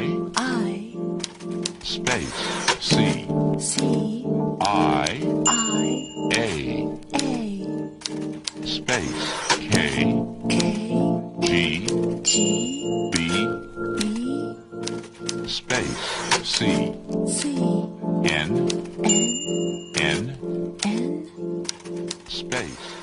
I, space, C, C, I, A, space, K, K, G, G, B, B, space, C, C, N, N, N, N, space,